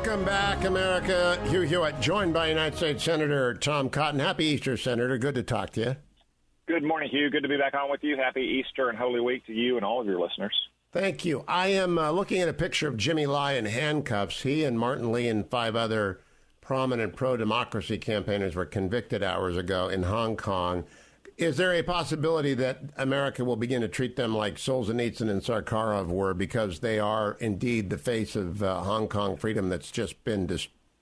Welcome back, America. Hugh Hewitt, joined by United States Senator Tom Cotton. Happy Easter, Senator. Good to talk to you. Good morning, Hugh. Good to be back on with you. Happy Easter and Holy Week to you and all of your listeners. Thank you. I am looking at a picture of Jimmy Lai in handcuffs. He and Martin Lee and 5 other prominent pro-democracy campaigners were convicted hours ago in Hong Kong. Is there a possibility that America will begin to treat them like Solzhenitsyn and Sakharov were, because they are indeed the face of Hong Kong freedom that's just been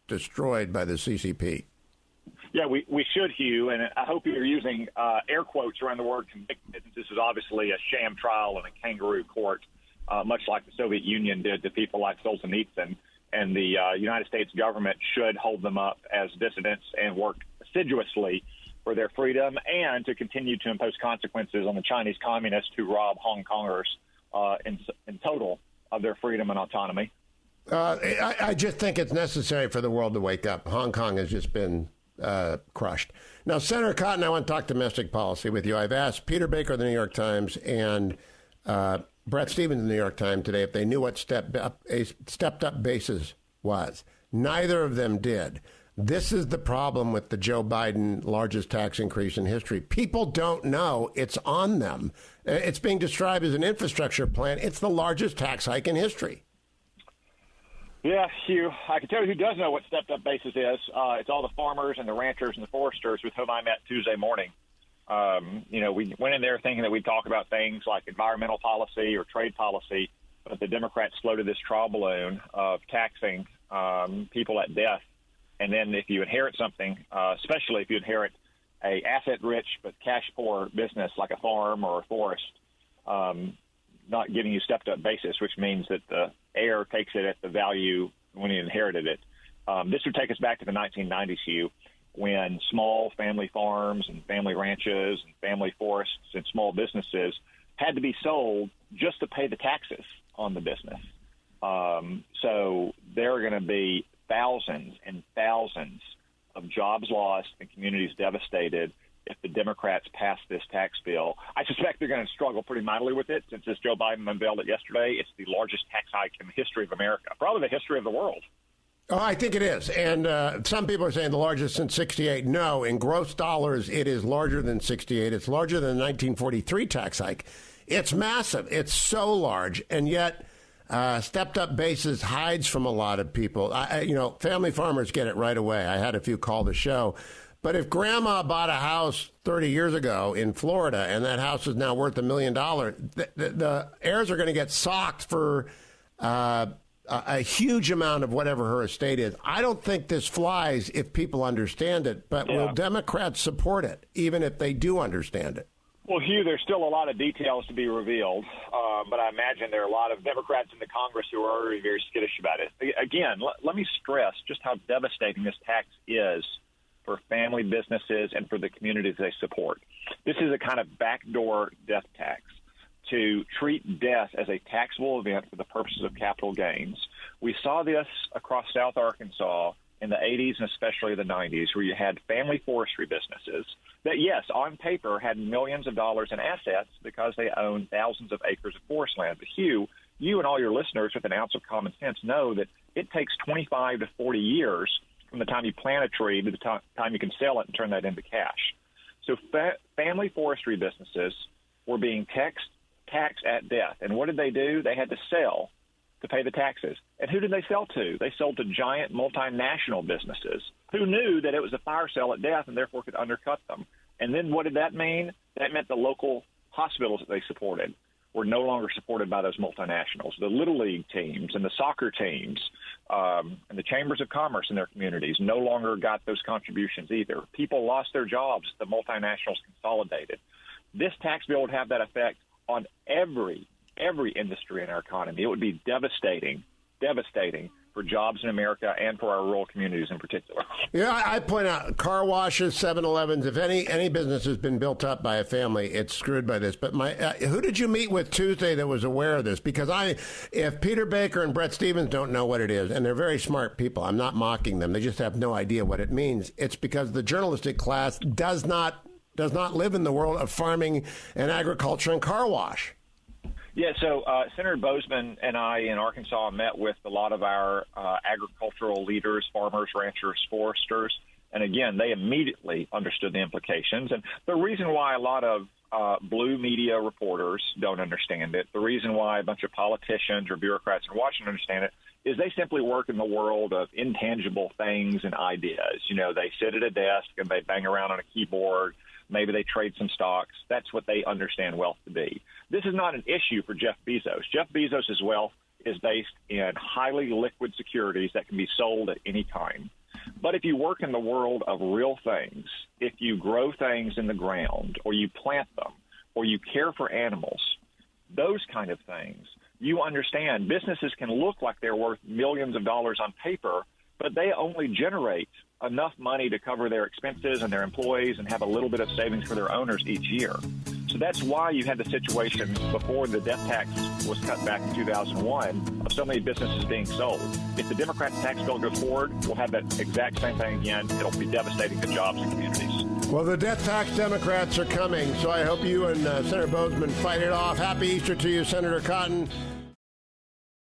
destroyed by the CCP? Yeah, we should, Hugh, and I hope you're using air quotes around the word convicted. This is obviously a sham trial in a kangaroo court, much like the Soviet Union did to people like Solzhenitsyn, and the United States government should hold them up as dissidents and work assiduously for their freedom, and to continue to impose consequences on the Chinese communists who rob Hong Kongers in total of their freedom and autonomy. I just think it's necessary for the world to wake up. Hong Kong has just been crushed. Now, Senator Cotton, I want to talk domestic policy with you. I've asked Peter Baker of the New York Times and Brett Stevens of the New York Times today if they knew what stepped-up basis was. Neither of them did. This is the problem with the Joe Biden largest tax increase in history. People don't know it's on them. It's being described as an infrastructure plan. It's the largest tax hike in history. Yeah, Hugh, I can tell you who does know what stepped-up basis is. It's all the farmers and the ranchers and the foresters with whom I met Tuesday morning. We went in there thinking that we'd talk about things like environmental policy or trade policy, but the Democrats floated this trial balloon of taxing people at death. And then if you inherit something, especially if you inherit a asset-rich but cash-poor business like a farm or a forest, not giving you stepped-up basis, which means that the heir takes it at the value when he inherited it. This would take us back to the 1990s, Hugh, when small family farms and family ranches and family forests and small businesses had to be sold just to pay the taxes on the business. So there are going to be thousands and thousands of jobs lost and communities devastated if the Democrats pass this tax bill. I suspect they're going to struggle pretty mightily with it, since as Joe Biden unveiled it yesterday, it's the largest tax hike in the history of America, probably the history of the world. Oh, I think it is. And some people are saying the largest since 68. No, in gross dollars, it is larger than 68. It's larger than the 1943 tax hike. It's massive. It's so large. And yet stepped-up basis hides from a lot of people. Family farmers get it right away. I had a few call the show. But if grandma bought a house 30 years ago in Florida and that house is now worth $1 million, the heirs are going to get socked for a huge amount of whatever her estate is. I don't think this flies if people understand it, but will Democrats support it, even if they do understand it? Well, Hugh, there's still a lot of details to be revealed, but I imagine there are a lot of Democrats in the Congress who are already very skittish about it. Again, let me stress just how devastating this tax is for family businesses and for the communities they support. This is a kind of backdoor death tax to treat death as a taxable event for the purposes of capital gains. We saw this across South Arkansas in the 80s and especially the 90s, where you had family forestry businesses that, yes, on paper had millions of dollars in assets because they owned thousands of acres of forest land. But Hugh, you and all your listeners with an ounce of common sense know that it takes 25 to 40 years from the time you plant a tree to the time you can sell it and turn that into cash. So family forestry businesses were being taxed at death. And what did they do? They had to sell to pay the taxes. And who did they sell to? They sold to giant multinational businesses who knew that it was a fire sale at death and therefore could undercut them. And then what did that mean? That meant the local hospitals that they supported were no longer supported by those multinationals. The Little League teams and the soccer teams and the chambers of commerce in their communities no longer got those contributions either. People lost their jobs as the multinationals consolidated. This tax bill would have that effect on every industry in our economy. It would be devastating for jobs in America and for our rural communities in particular. Yeah, I point out car washes, 7-Elevens, if any business has been built up by a family, it's screwed by this. But who did you meet with Tuesday that was aware of this? Because if Peter Baker and Brett Stevens don't know what it is, and they're very smart people, I'm not mocking them, they just have no idea what it means. It's because the journalistic class does not live in the world of farming and agriculture and car wash. Yeah, so Senator Bozeman and I in Arkansas met with a lot of our agricultural leaders, farmers, ranchers, foresters, and again, they immediately understood the implications. And the reason why a lot of blue media reporters don't understand it, the reason why a bunch of politicians or bureaucrats in Washington understand it, is they simply work in the world of intangible things and ideas. You know, they sit at a desk and they bang around on a keyboard. Maybe they trade some stocks. That's what they understand wealth to be. This is not an issue for Jeff Bezos. Jeff Bezos' wealth is based in highly liquid securities that can be sold at any time. But if you work in the world of real things, if you grow things in the ground or you plant them or you care for animals, those kind of things, you understand businesses can look like they're worth millions of dollars on paper, but they only generate enough money to cover their expenses and their employees and have a little bit of savings for their owners each year. So that's why you had the situation before the death tax was cut back in 2001 of so many businesses being sold. If the Democrats' tax bill goes forward, we'll have that exact same thing again. It'll be devastating to jobs and communities. Well, the death tax Democrats are coming, so I hope you and Senator Bozeman fight it off. Happy Easter to you, Senator Cotton.